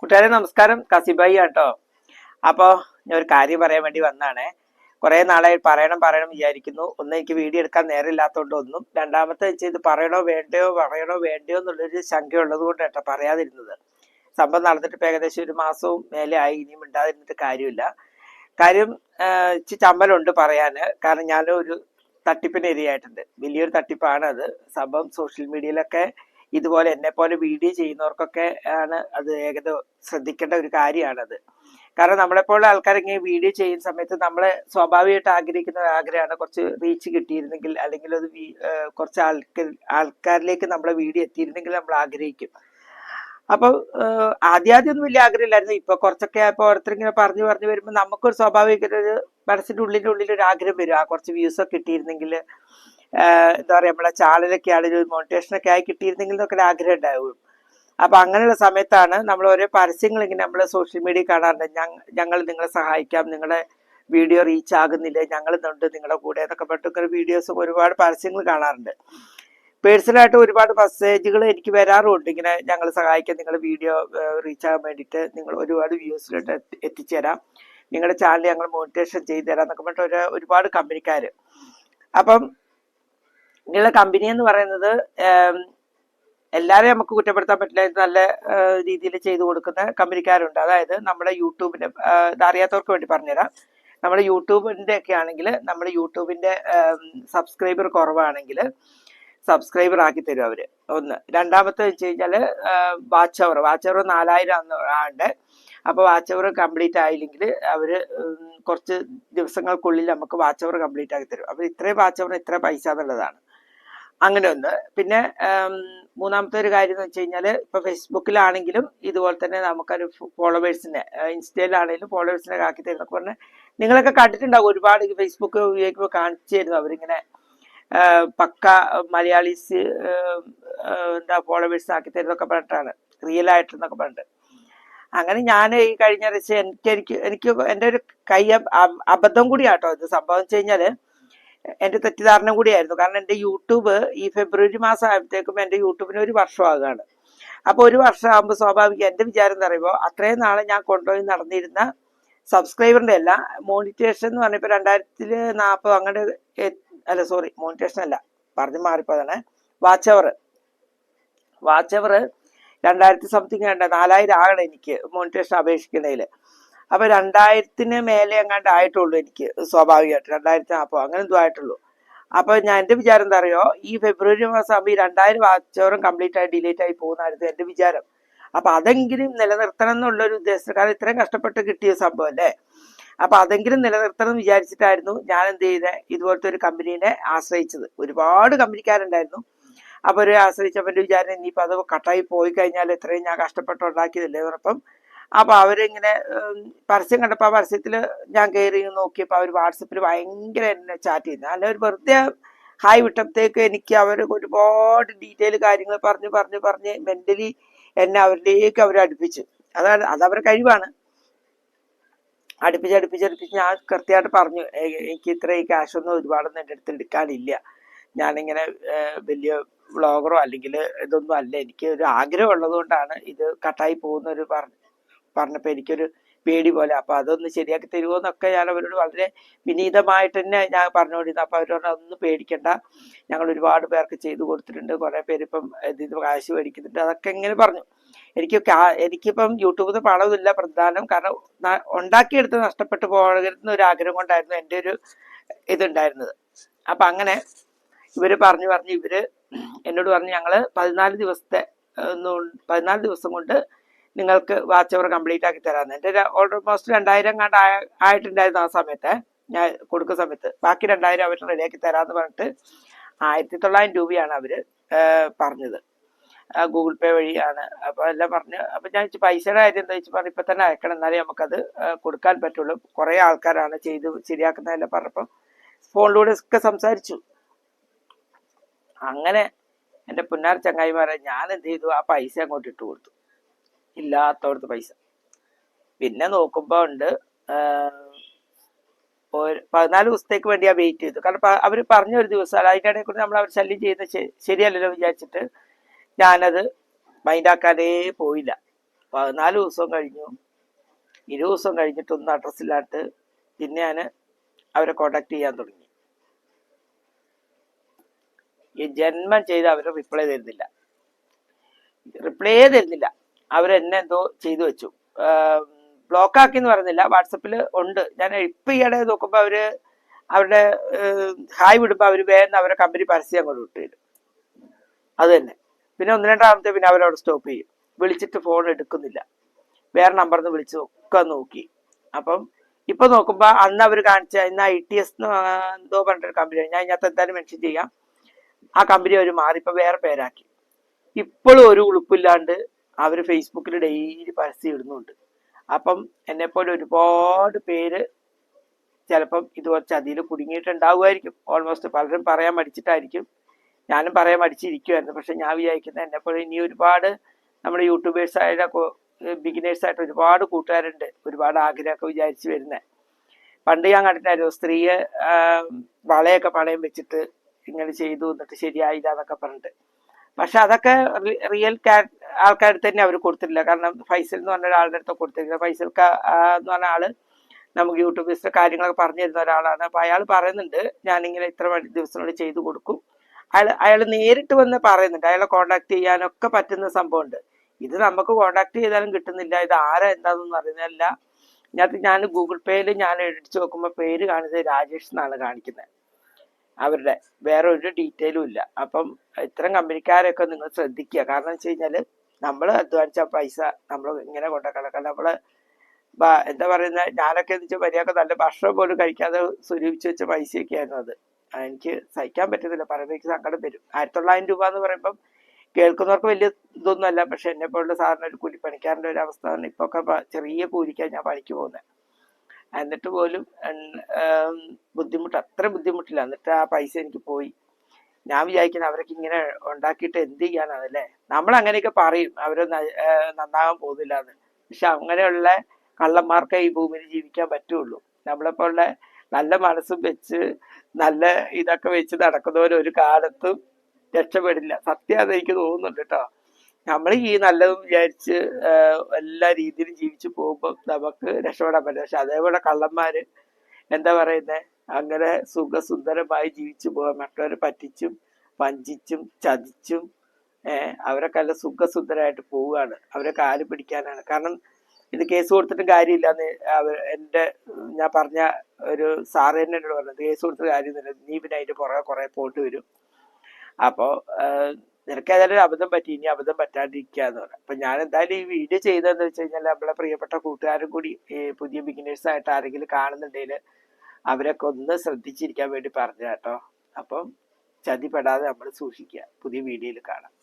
കൂട്ടുകാരെ നമസ്കാരം, കസിബായി ആട്ടോ. അപ്പോൾ ഞാൻ ഒരു കാര്യം പറയാൻ വേണ്ടി വന്നാണേ. കുറേ നാളായി പറയണം വിചാരിക്കുന്നു. ഒന്ന് എനിക്ക് വീഡിയോ എടുക്കാൻ നേരമില്ലാത്തതുകൊണ്ട് ഒന്നും, രണ്ടാമത്തെ വെച്ച് ഇത് പറയണോ വേണ്ടയോ എന്നുള്ളൊരു ശങ്ക ഉള്ളത് കൊണ്ട് കേട്ടോ പറയാതിരുന്നത്. സംഭവം നടന്നിട്ട് ഇപ്പം ഏകദേശം ഒരു മാസവും മേലെ ആയി. ഇനിയും മിണ്ടാതിരുന്നിട്ട് കാര്യമില്ല. കാര്യം ഇച്ചിരി ചമ്മലുണ്ട് പറയാൻ. കാരണം ഞാനൊരു തട്ടിപ്പിന് ഇരയായിട്ടുണ്ട്. വലിയൊരു തട്ടിപ്പാണ് അത്. സംഭവം സോഷ്യൽ മീഡിയയിലൊക്കെ ഇതുപോലെ എന്നെ പോലെ വീഡിയോ ചെയ്യുന്നവർക്കൊക്കെ ആണ് അത് ഏകദേശം ശ്രദ്ധിക്കേണ്ട ഒരു കാര്യമാണത്. കാരണം നമ്മളെപ്പോലുള്ള ആൾക്കാർ ഇങ്ങനെ വീഡിയോ ചെയ്യുന്ന സമയത്ത് നമ്മളെ സ്വാഭാവികമായിട്ട് ആഗ്രഹിക്കുന്ന ആഗ്രഹമാണ് കുറച്ച് റീച്ച് കിട്ടിയിരുന്നെങ്കിൽ, അല്ലെങ്കിൽ അത് കുറച്ച് ആൾക്കാരിലേക്ക് നമ്മളെ വീഡിയോ എത്തിയിരുന്നെങ്കിൽ നമ്മൾ ആഗ്രഹിക്കും. അപ്പൊ ആദ്യമൊന്നും വലിയ ആഗ്രഹമില്ലായിരുന്നു. ഇപ്പൊ കുറച്ചൊക്കെ ആയപ്പോ ഓരോരുത്തരിങ്ങനെ പറഞ്ഞു വരുമ്പോൾ നമുക്കൊരു സ്വാഭാവിക ഒരു മനസ്സിന്റെ ഉള്ളിൽ ഒരു ആഗ്രഹം വരും. ആ കുറച്ച് വ്യൂസ് ഒക്കെ കിട്ടിയിരുന്നെങ്കിൽ, എന്താ പറയാ, നമ്മളെ ചാനലൊക്കെ ആണെങ്കിലും മോണിറ്റേഷനൊക്കെ ആയി കിട്ടിയിരുന്നെങ്കിൽ എന്നൊക്കെ ഒരു ആഗ്രഹം ഉണ്ടാവും. അപ്പൊ അങ്ങനെയുള്ള സമയത്താണ് നമ്മൾ ഓരോ പരസ്യങ്ങൾ ഇങ്ങനെ നമ്മൾ സോഷ്യൽ മീഡിയ കാണാറുണ്ട്. ഞങ്ങൾ നിങ്ങളെ സഹായിക്കാം, നിങ്ങളുടെ വീഡിയോ റീച്ച് ആകുന്നില്ല, ഞങ്ങൾ ഇന്നുണ്ട് നിങ്ങളുടെ കൂടെ എന്നൊക്കെ പറഞ്ഞിട്ട് വീഡിയോസും ഒരുപാട് പരസ്യങ്ങൾ കാണാറുണ്ട്. പേഴ്സണലായിട്ട് ഒരുപാട് മെസ്സേജുകൾ എനിക്ക് വരാറുണ്ട്. ഇങ്ങനെ ഞങ്ങൾ സഹായിക്കാം, നിങ്ങളുടെ വീഡിയോ റീച്ച് ആകാൻ വേണ്ടിയിട്ട് നിങ്ങൾ ഒരുപാട് വ്യൂസിലോട്ട് എത്തിച്ചേരാം, നിങ്ങളുടെ ചാനൽ ഞങ്ങൾ മോണിറ്റേഷൻ ചെയ്തു തരാം എന്നൊക്കെ പറഞ്ഞിട്ട് ഒരുപാട് കമ്പനിക്കാർ. അപ്പം ഇങ്ങനെയുള്ള കമ്പനി എന്ന് പറയുന്നത് എല്ലാവരെയും നമുക്ക് കുറ്റപ്പെടുത്താൻ പറ്റില്ല. നല്ല രീതിയിൽ ചെയ്തു കൊടുക്കുന്ന കമ്പനിക്കാരുണ്ട്. അതായത് നമ്മുടെ യൂട്യൂബിന്റെ, ഇതറിയാത്തവർക്ക് വേണ്ടി പറഞ്ഞുതരാം. നമ്മുടെ യൂട്യൂബിന്റെ ഒക്കെ ആണെങ്കിൽ, നമ്മുടെ യൂട്യൂബിന്റെ സബ്സ്ക്രൈബർ കുറവാണെങ്കിൽ സബ്സ്ക്രൈബർ ആക്കി തരും അവര്. ഒന്ന്. രണ്ടാമത്തെ വെച്ച് കഴിഞ്ഞാൽ വാച്ച് അവർ 4000 ആണ്ട്. അപ്പോൾ വാച്ച് അവർ കംപ്ലീറ്റ് ആയില്ലെങ്കിൽ അവര് കുറച്ച് ദിവസങ്ങൾക്കുള്ളിൽ നമുക്ക് വാച്ച് അവർ കംപ്ലീറ്റ് ആക്കി തരും. അപ്പൊ ഇത്രയും വാച്ച് അവർ ഇത്ര പൈസ എന്നുള്ളതാണ്. അങ്ങനെ ഒന്ന്. പിന്നെ മൂന്നാമത്തെ ഒരു കാര്യം എന്ന് വെച്ച് കഴിഞ്ഞാൽ, ഇപ്പൊ ഫേസ്ബുക്കിലാണെങ്കിലും ഇതുപോലെ തന്നെ നമുക്കൊരു ഫോളോവേഴ്സിനെ, ഇൻസ്റ്റയിലാണെങ്കിലും ഫോളോവേഴ്സിനെ ആക്കി തരുന്നൊക്കെ പറഞ്ഞാൽ നിങ്ങളൊക്കെ കണ്ടിട്ടുണ്ടാവും. ഒരുപാട് ഫേസ്ബുക്ക് ഉപയോഗിക്കുമ്പോൾ കാണിച്ചു തരുന്നു അവരിങ്ങനെ പക്ക മലയാളീസ് എന്താ ഫോളോവേഴ്സ് ആക്കി തരുന്നൊക്കെ പറഞ്ഞിട്ടാണ്, റിയൽ ആയിട്ടെന്നൊക്കെ പറഞ്ഞിട്ട്. അങ്ങനെ ഞാൻ ഈ കഴിഞ്ഞ എനിക്ക് എൻ്റെ ഒരു അബദ്ധം കൂടിയാട്ടോ ഇത്. സംഭവം വെച്ച് കഴിഞ്ഞാല് എന്റെ തെറ്റിദ്ധാരണ കൂടിയായിരുന്നു. കാരണം എൻ്റെ യൂട്യൂബ് ഈ ഫെബ്രുവരി മാസം ആയപ്പോഴത്തേക്കും എൻ്റെ യൂട്യൂബിന് ഒരു വർഷമാകാണ്. അപ്പൊ ഒരു വർഷം ആകുമ്പോൾ സ്വാഭാവികം എൻ്റെ വിചാരം എന്ന് പറയുമ്പോൾ, അത്രയും നാളെ ഞാൻ കൊണ്ടുപോയി നടന്നിരുന്ന സബ്സ്ക്രൈബറിന്റെ അല്ല, മോണിറ്റേഷൻ എന്ന് പറഞ്ഞപ്പോൾ 2040 അങ്ങനെ, അല്ല സോറി, മോണിറ്റേഷൻ അല്ല, പറഞ്ഞു മാറിപ്പോതാണ്. വാച്ച് അവർ 2000 സംതിങ് 4000 ആകണം എനിക്ക് മോണിറ്റേഷൻ അപേക്ഷിക്കുന്നതിൽ. അപ്പൊ 2000 മേലെ എങ്ങാണ്ട് ആയിട്ടുള്ളൂ എനിക്ക്, സ്വാഭാവികമായിട്ട് 2040 അങ്ങനെ എന്തോ ആയിട്ടുള്ളൂ. അപ്പൊ ഞാൻ എൻ്റെ വിചാരം എന്താ അറിയോ, ഈ ഫെബ്രുവരി മാസം ആകുമ്പോൾ ഈ 2000 വാച്ചോറും കംപ്ലീറ്റ് ആയി ഡിലീറ്റ് ആയി പോകുന്നതായിരുന്നു എൻ്റെ വിചാരം. അപ്പൊ അതെങ്കിലും നിലനിർത്തണം എന്നുള്ളൊരു ഉദ്ദേശം. കാരണം ഇത്രയും കഷ്ടപ്പെട്ട് കിട്ടിയ സംഭവം അല്ലേ. അപ്പൊ അതെങ്കിലും നിലനിർത്തണം എന്ന് വിചാരിച്ചിട്ടായിരുന്നു ഞാൻ എന്ത് ചെയ്തത്, ഇതുപോലത്തെ ഒരു കമ്പനീനെ ആശ്രയിച്ചത്. ഒരുപാട് കമ്പനിക്കാരുണ്ടായിരുന്നു. അപ്പൊ ഒരു ആശ്രയിച്ചപ്പോൾ എൻ്റെ വിചാരം, ഇനിയിപ്പോൾ അത് കട്ടായി പോയി കഴിഞ്ഞാൽ ഇത്രയും ഞാൻ കഷ്ടപ്പെട്ടുണ്ടാക്കിയതല്ലേ പറഞ്ഞപ്പം. അപ്പൊ അവരിങ്ങനെ പരസ്യം കണ്ടപ്പോൾ ആ പരസ്യത്തിൽ ഞാൻ കയറി നോക്കിയപ്പോൾ അവർ വാട്സപ്പിൽ ഭയങ്കര എന്നെ ചാറ്റ് ചെയ്യുന്നത്. അല്ല, ഒരു വെറുതെ ഹായ് വിട്ടപ്പോഴത്തേക്ക് എനിക്ക് അവർ ഒരുപാട് ഡീറ്റെയിൽ കാര്യങ്ങൾ പറഞ്ഞ് മെന്റലി എന്നെ അവരിലേക്ക് അവർ അടുപ്പിച്ചു. അതവരുടെ കഴിവാണ്. അടുപ്പിച്ച് ഞാൻ കൃത്യമായിട്ട് പറഞ്ഞു, എനിക്ക് ഇത്ര ഈ ക്യാഷൊന്നും ഒരുപാടൊന്നും എൻ്റെ അടുത്ത് എടുക്കാനില്ല, ഞാനിങ്ങനെ വലിയ വ്ളോഗറോ അല്ലെങ്കിൽ ഇതൊന്നും അല്ല, എനിക്ക് ഒരു ആഗ്രഹം ഉള്ളത് കൊണ്ടാണ് ഇത് കട്ടായി പോകുന്നൊരു പറഞ്ഞപ്പോൾ എനിക്കൊരു പേടി പോലെ. അപ്പൊ അതൊന്ന് ശരിയാക്കി തരുമോ എന്നൊക്കെ ഞാൻ അവരോട് വളരെ വിനീതമായിട്ട് തന്നെ ഞാൻ പറഞ്ഞുകൊണ്ടിരുന്നു. അപ്പൊ അവരോട് അതൊന്നും പേടിക്കണ്ട, ഞങ്ങൾ ഒരുപാട് പേർക്ക് ചെയ്തു കൊടുത്തിട്ടുണ്ട്, കുറെ പേര് ഇപ്പം ഇതിന് കാശ് മേടിക്കുന്നുണ്ട്, അതൊക്കെ ഇങ്ങനെ പറഞ്ഞു. എനിക്കിപ്പം യൂട്യൂബിൽ നിന്ന് പണമില്ല പ്രധാനം, കാരണം ഉണ്ടാക്കിയെടുത്ത് നഷ്ടപ്പെട്ടു പോകരുന്ന ഒരു ആഗ്രഹം കൊണ്ടായിരുന്നു എൻ്റെ ഒരു ഇതുണ്ടായിരുന്നത്. അപ്പൊ അങ്ങനെ ഇവര് പറഞ്ഞു ഇവര് എന്നോട് പറഞ്ഞു, ഞങ്ങള് 14 ദിവസം കൊണ്ട് നിങ്ങൾക്ക് വാച്ച് അവർ കംപ്ലീറ്റ് ആക്കി തരാമെന്ന്. എൻ്റെ ഓൾമോസ്റ്റ് 2000 കണ്ട് ആയിട്ടുണ്ടായിരുന്നു ആ സമയത്ത്, ഞാൻ കൊടുക്കുന്ന സമയത്ത്. ബാക്കി 2000 അവർ റെഡിയാക്കി തരാമെന്ന് പറഞ്ഞിട്ട് 1900 രൂപയാണ് അവര് പറഞ്ഞത്. ഗൂഗിൾ പേ വഴിയാണ്. അപ്പൊ എല്ലാം പറഞ്ഞു. അപ്പൊ ഞാൻ പൈസയുടെ കാര്യം എന്താ വെച്ച് പറഞ്ഞു, ഇപ്പൊ തന്നെ അയക്കണം, എന്നാലേ നമുക്കത് കൊടുക്കാൻ പറ്റുള്ളൂ, കുറെ ആൾക്കാരാണ് ചെയ്ത് ശരിയാക്കുന്നതെല്ലാം പറഞ്ഞപ്പോൾ ഫോണിലൂടെ ഒക്കെ സംസാരിച്ചു. അങ്ങനെ എൻ്റെ പുന്നാർ ചങ്ങായിമാരെ ഞാൻ എന്ത് ചെയ്തു, ആ പൈസ അങ്ങോട്ട് ഇട്ട് കൊടുത്തു, ഇല്ലാത്തവിടുത്തെ പൈസ. പിന്നെ നോക്കുമ്പോ ഉണ്ട് 14 ദിവസത്തേക്ക് വേണ്ടി ഞാൻ വെയിറ്റ് ചെയ്തു. കാരണം അവർ പറഞ്ഞ ഒരു ദിവസം, അതിൻ്റെ ഇടയിൽ കൂടി നമ്മൾ അവർ ശല്യം ചെയ്യുന്നത് ശരിയല്ലല്ലോ വിചാരിച്ചിട്ട് ഞാനത് മൈൻഡാക്കാനേ പോയില്ല. 14 ദിവസം കഴിഞ്ഞു, 20 ദിവസം കഴിഞ്ഞിട്ടൊന്നും അഡ്രസ്സില്ലാട്ട് പിന്നെ ഞാൻ അവരെ കോണ്ടാക്ട് ചെയ്യാൻ തുടങ്ങി. ഈ ജന്മം ചെയ്ത് അവർ റിപ്ലൈ തരുന്നില്ല. അവരെന്നെ എന്തോ ചെയ്തു വെച്ചു. ബ്ലോക്കാക്കി എന്ന് പറയുന്നില്ല, വാട്സപ്പിൽ ഉണ്ട്. ഞാൻ ഇപ്പൊ ഈയിടെ നോക്കുമ്പോൾ അവരുടെ ഹായ് വിടുമ്പോൾ അവർ വേഗം അവരെ കമ്പനി പരസ്യം അങ്ങോട്ട് വിട്ടുതരും. അത് തന്നെ. പിന്നെ 1-2 പിന്നെ അവരവിടെ സ്റ്റോപ്പ് ചെയ്യും. വിളിച്ചിട്ട് ഫോൺ എടുക്കുന്നില്ല. വേറെ നമ്പറിൽ നിന്ന് വിളിച്ച് ഒക്കെ നോക്കി. അപ്പം ഇപ്പൊ നോക്കുമ്പോ അന്ന് അവർ കാണിച്ച ഇന്ന് ITS എന്തോ പറഞ്ഞിട്ടൊരു കമ്പനിയാണ്, ഞാൻ ഇതിനകത്ത് എന്തായാലും മെൻഷൻ ചെയ്യാം. ആ കമ്പനി അവർ മാറി ഇപ്പൊ വേറെ പേരാക്കി. ഇപ്പോഴും ഒരു ഉളുപ്പില്ലാണ്ട് അവർ ഫേസ്ബുക്കിൽ ഡെയിലി പരസ്യം ഇടുന്നുണ്ട്. അപ്പം എന്നെപ്പോലെ ഒരുപാട് പേര് ചിലപ്പം ഇതുപോലെ ചതിയിൽ കുടുങ്ങിയിട്ടുണ്ടാവുമായിരിക്കും. ഓൾമോസ്റ്റ് പലരും പറയാൻ മടിച്ചിട്ടായിരിക്കും. ഞാനും പറയാൻ മടിച്ചിരിക്കുമായിരുന്നു. പക്ഷെ ഞാൻ വിചാരിക്കുന്നത് എന്നെപ്പോലെ ഇനി ഒരുപാട് നമ്മുടെ യൂട്യൂബേഴ്സായിട്ട് ബിഗിനേഴ്സായിട്ട് ഒരുപാട് കൂട്ടുകാരുണ്ട്, ഒരുപാട് ആഗ്രഹമൊക്കെ വിചാരിച്ച് വരുന്നത്. പണ്ട് ഞാൻ കണ്ടിട്ടായിരുന്നു സ്ത്രീയെ വളയൊക്കെ പണയം വെച്ചിട്ട് ഇങ്ങനെ ചെയ്തു എന്നിട്ട് ശരിയായില്ല എന്നൊക്കെ പറഞ്ഞിട്ട്. പക്ഷെ അതൊക്കെ റിയൽ ആൾക്കാരുടെ തന്നെ അവർ കൊടുത്തിട്ടില്ല. കാരണം ഫൈസൽ എന്ന് പറഞ്ഞ ഒരാളുടെ അടുത്ത് കൊടുത്തിരിക്കുന്നത്. ഫൈസൽ എന്ന് പറഞ്ഞ ആള് നമുക്ക് യൂട്യൂബിലെ കാര്യങ്ങളൊക്കെ പറഞ്ഞു തരുന്ന ഒരാളാണ്. അപ്പൊ അയാൾ പറയുന്നുണ്ട് ഞാനിങ്ങനെ ഇത്ര ദിവസത്തിനുള്ളിൽ ചെയ്തു കൊടുക്കും. അയാൾ നേരിട്ട് വന്ന് പറയുന്നുണ്ട്. അയാളെ കോണ്ടാക്ട് ചെയ്യാനൊക്കെ പറ്റുന്ന സംഭവമുണ്ട്. ഇത് നമുക്ക് കോണ്ടാക്ട് ചെയ്താലും കിട്ടുന്നില്ല. ഇത് ആരാ എന്താണെന്നൊന്നും അറിയുന്നില്ല. ഇതിനകത്ത് ഞാൻ ഗൂഗിൾ പേയിൽ ഞാൻ അടിച്ചു നോക്കുമ്പോൾ പേര് കാണിച്ചത് രാജേഷ് എന്നാണ് കാണിക്കുന്നത്. അവരുടെ വേറെ ഒരു ഡീറ്റെയിലും ഇല്ല. അപ്പം ഇത്തരം കമ്പനിക്കാരെയൊക്കെ നിങ്ങൾ ശ്രദ്ധിക്കുക. കാരണം വെച്ച് കഴിഞ്ഞാൽ നമ്മൾ അധ്വാനിച്ച പൈസ നമ്മൾ ഇങ്ങനെ കൊണ്ടുകളക്കാം. നമ്മള് എന്താ പറയുന്നത്, ഞാനൊക്കെ എന്ന് വെച്ചാൽ മര്യാദ നല്ല ഭക്ഷണം പോലും കഴിക്കാതെ സ്വരൂപിച്ച് വെച്ച പൈസയൊക്കെ ആയിരുന്നു അത്. എനിക്ക് സഹിക്കാൻ പറ്റുന്നില്ല, പറയുമ്പോൾ എനിക്ക് സങ്കടം വരും. 1900 രൂപ എന്ന് പറയുമ്പം കേൾക്കുന്നവർക്ക് വലിയ ഇതൊന്നും അല്ല. പക്ഷെ എന്നെ പോലുള്ള സാധാരണ ഒരു കൂലിപ്പണിക്കാരൻ്റെ ഒരു അവസ്ഥ തന്നെ. ഇപ്പൊ ഒക്കെ ചെറിയ കൂലിക്കാണ് ഞാൻ പണിക്ക് പോകുന്നത്. എന്നിട്ട് പോലും അത്ര ബുദ്ധിമുട്ടില്ല. എന്നിട്ട് ആ പൈസ എനിക്ക് പോയി. ഞാൻ വിചാരിക്കുന്നത് അവരൊക്കെ ഇങ്ങനെ ഉണ്ടാക്കിയിട്ട് എന്ത് ചെയ്യാനാണല്ലേ. നമ്മൾ അങ്ങനെയൊക്കെ പറയും അവര് നന്നാകാൻ പോകുന്നില്ല എന്ന്. പക്ഷെ അങ്ങനെയുള്ള കള്ളന്മാർക്ക് ഈ ഭൂമിയിൽ ജീവിക്കാൻ പറ്റുള്ളൂ. നമ്മളെപ്പോലുള്ള നല്ല മനസ്സും വെച്ച് നല്ല ഇതൊക്കെ വെച്ച് നടക്കുന്നവരൊരു കാലത്തും രക്ഷപ്പെടില്ല. സത്യം അത് എനിക്ക് തോന്നുന്നുണ്ട് കേട്ടോ. നമ്മൾ ഈ നല്ലതും വിചാരിച്ച് എല്ലാ രീതിയിലും ജീവിച്ചു പോകുമ്പോൾ നമുക്ക് രക്ഷപ്പെടാൻ പറ്റില്ല. പക്ഷെ അതേപോലെ കള്ളന്മാര് എന്താ പറയുന്നത്, അങ്ങനെ സുഖസുന്ദരമായി ജീവിച്ചു പോകാൻ മറ്റവരെ പറ്റിച്ചും വഞ്ചിച്ചും ചതിച്ചും അവരൊക്കെ നല്ല സുഖസുന്ദരമായിട്ട് പോവുകയാണ്. അവരെ കാല് പിടിക്കാനാണ്. കാരണം ഇത് കേസ് കൊടുത്തിട്ടും കാര്യമില്ലാന്ന് ഞാൻ പറഞ്ഞ ഒരു സാറ് തന്നെ എന്നോട് പറഞ്ഞത്. കേസ് കൊടുത്തിട്ട് കാര്യമൊന്നുമില്ല, നീ പിന്നെ അതിന്റെ പുറകെ കുറെ പോയിട്ട് വരും. അപ്പോ നിനക്ക് ഏതായാലും അബദ്ധം പറ്റി, ഇനി അബദ്ധം പറ്റാണ്ടിരിക്കാന്ന് പറഞ്ഞു. അപ്പൊ ഞാൻ എന്തായാലും ഈ വീഡിയോ ചെയ്തതെന്ന് വെച്ച് കഴിഞ്ഞാൽ നമ്മളെ പ്രിയപ്പെട്ട കൂട്ടുകാരും കൂടി പുതിയ ബിഗിനേഴ്സ് ആയിട്ട് ആരെങ്കിലും കാണുന്നുണ്ടെങ്കിൽ അവരൊക്കെ ഒന്ന് ശ്രദ്ധിച്ചിരിക്കാൻ വേണ്ടി പറഞ്ഞു കേട്ടോ. അപ്പം ചതിപ്പെടാതെ നമ്മൾ സൂക്ഷിക്കുക. പുതിയ വീഡിയോയിൽ കാണാം.